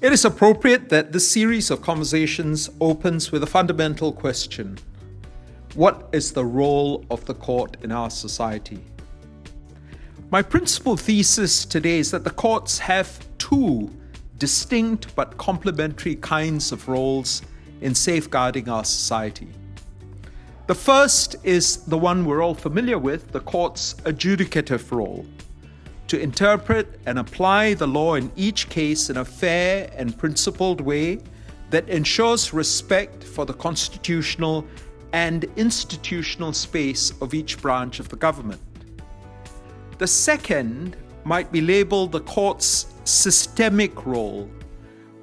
It is appropriate that this series of conversations opens with a fundamental question. What is the role of the court in our society? My principal thesis today is that the courts have two distinct but complementary kinds of roles in safeguarding our society. The first is the one we're all familiar with, the court's adjudicative role, to interpret and apply the law in each case in a fair and principled way that ensures respect for the constitutional and institutional space of each branch of the government. The second might be labeled the court's systemic role,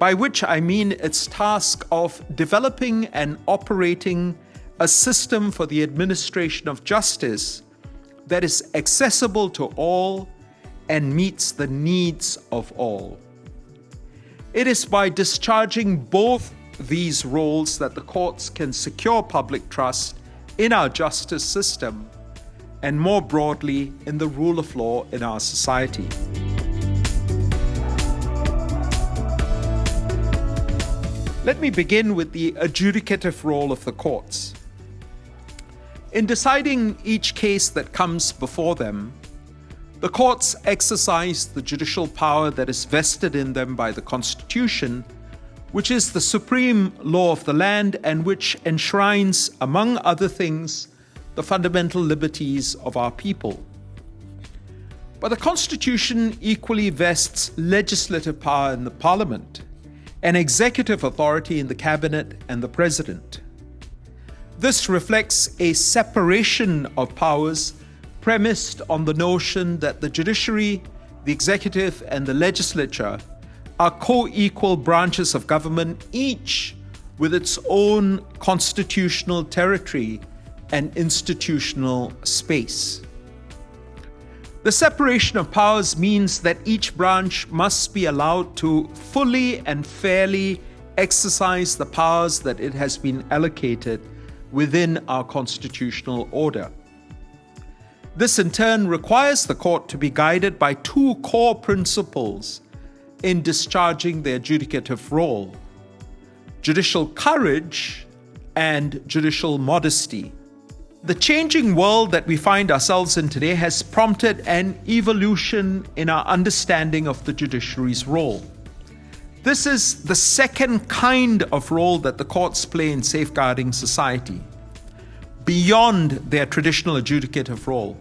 by which I mean its task of developing and operating a system for the administration of justice that is accessible to all and meets the needs of all. It is by discharging both these roles that the courts can secure public trust in our justice system and more broadly in the rule of law in our society. Let me begin with the adjudicative role of the courts. In deciding each case that comes before them, the courts exercise the judicial power that is vested in them by the Constitution, which is the supreme law of the land and which enshrines, among other things, the fundamental liberties of our people. But the Constitution equally vests legislative power in the Parliament and executive authority in the Cabinet and the President. This reflects a separation of powers premised on the notion that the judiciary, the executive, and the legislature are co-equal branches of government, each with its own constitutional territory and institutional space. The separation of powers means that each branch must be allowed to fully and fairly exercise the powers that it has been allocated within our constitutional order. This in turn requires the court to be guided by two core principles in discharging their adjudicative role: judicial courage and judicial modesty. The changing world that we find ourselves in today has prompted an evolution in our understanding of the judiciary's role. This is the second kind of role that the courts play in safeguarding society, beyond their traditional adjudicative role,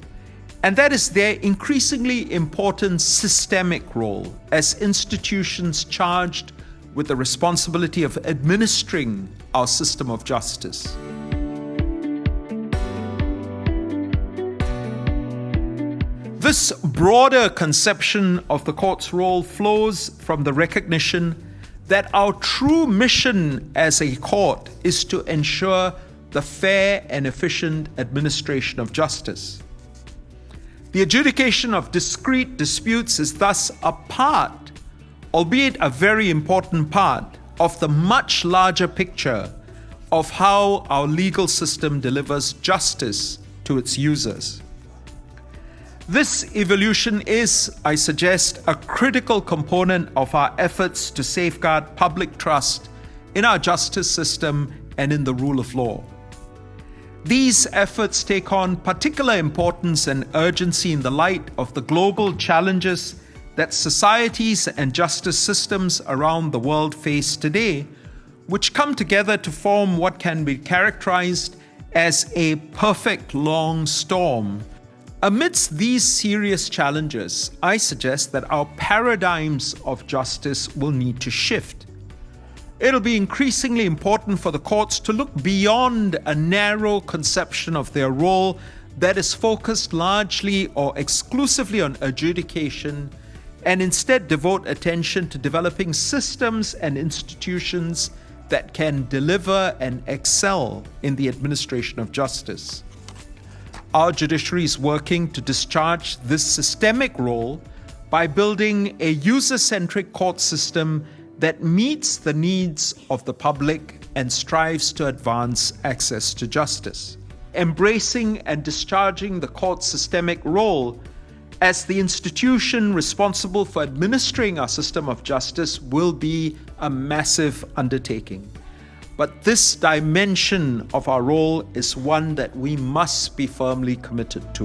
and that is their increasingly important systemic role as institutions charged with the responsibility of administering our system of justice. This broader conception of the court's role flows from the recognition that our true mission as a court is to ensure the fair and efficient administration of justice. The adjudication of discrete disputes is thus a part, albeit a very important part, of the much larger picture of how our legal system delivers justice to its users. This evolution is, I suggest, a critical component of our efforts to safeguard public trust in our justice system and in the rule of law. These efforts take on particular importance and urgency in the light of the global challenges that societies and justice systems around the world face today, which come together to form what can be characterized as a perfect long storm. Amidst these serious challenges, I suggest that our paradigms of justice will need to shift. It'll be increasingly important for the courts to look beyond a narrow conception of their role that is focused largely or exclusively on adjudication and instead devote attention to developing systems and institutions that can deliver and excel in the administration of justice. Our judiciary is working to discharge this systemic role by building a user-centric court system that meets the needs of the public and strives to advance access to justice. Embracing and discharging the court's systemic role as the institution responsible for administering our system of justice, will be a massive undertaking. But this dimension of our role is one that we must be firmly committed to.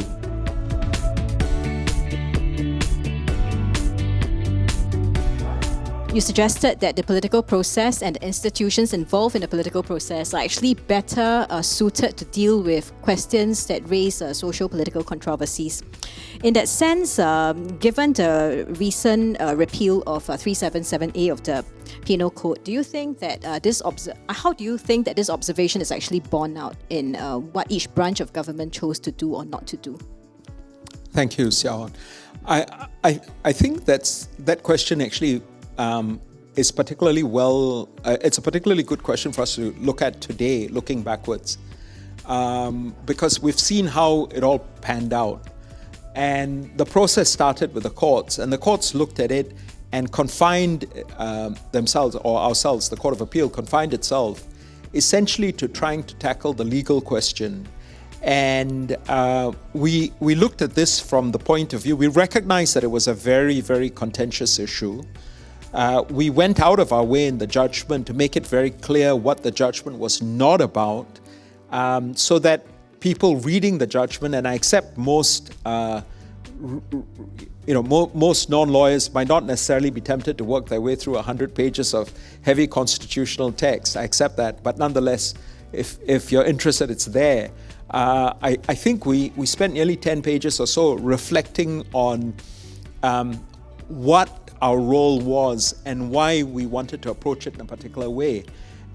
You suggested that the political process and the institutions involved in the political process are actually better suited to deal with questions that raise social political controversies. In that sense, given the recent repeal of 377A of the Penal Code, do you think that how do you think that this observation is actually borne out in what each branch of government chose to do or not to do? Thank you, Xiao. I think that question actually is particularly it's a particularly good question for us to look at today, looking backwards, because we've seen how it all panned out. And the process started with the courts, and the courts looked at it and confined themselves, or ourselves, the Court of Appeal, confined itself essentially to trying to tackle the legal question. And we looked at this from the point of view, we recognized that it was a very, very contentious issue. We went out of our way in the judgment to make it very clear what the judgment was not about, so that people reading the judgment, and I accept most non-lawyers might not necessarily be tempted to work their way through 100 pages of heavy constitutional text. I accept that, but nonetheless, if you're interested, it's there. I think we spent nearly 10 pages or so reflecting on what our role was and why we wanted to approach it in a particular way.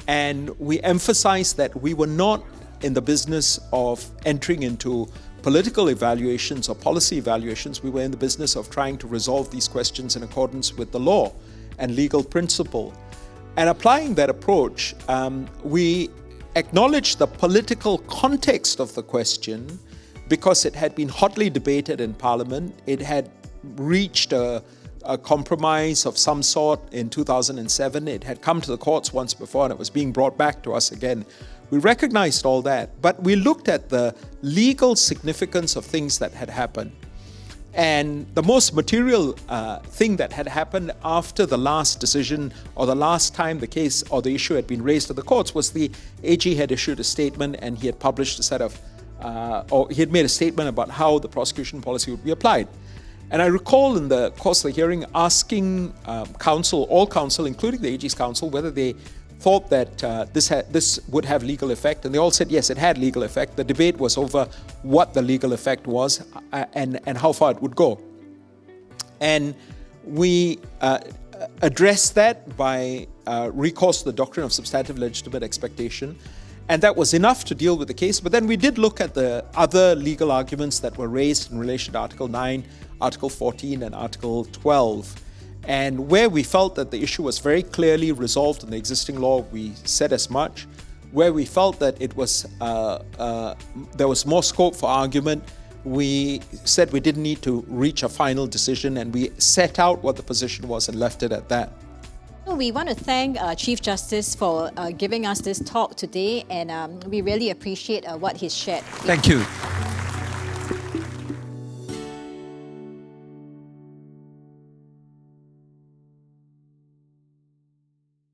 And we emphasized that we were not in the business of entering into political evaluations or policy evaluations. We were in the business of trying to resolve these questions in accordance with the law and legal principle. And applying that approach, we acknowledged the political context of the question because it had been hotly debated in Parliament. It had reached a compromise of some sort in 2007. It had come to the courts once before and it was being brought back to us again. We recognized all that, but we looked at the legal significance of things that had happened. And the most material thing that had happened after the last decision or the last time the case or the issue had been raised to the courts was the AG had issued a statement and he had published a set of, or he had made a statement about how the prosecution policy would be applied. And I recall in the course of the hearing asking all counsel, including the AG's counsel, whether they thought that this would have legal effect, and they all said yes, it had legal effect. The debate was over what the legal effect was and how far it would go. And we addressed that by recourse to the doctrine of substantive legitimate expectation, and that was enough to deal with the case. But then we did look at the other legal arguments that were raised in relation to Article 9, Article 14, and Article 12. And where we felt that the issue was very clearly resolved in the existing law, we said as much. Where we felt that it was there was more scope for argument, we said we didn't need to reach a final decision, and we set out what the position was and left it at that. We want to thank Chief Justice for giving us this talk today, and we really appreciate what he's shared. Thank you.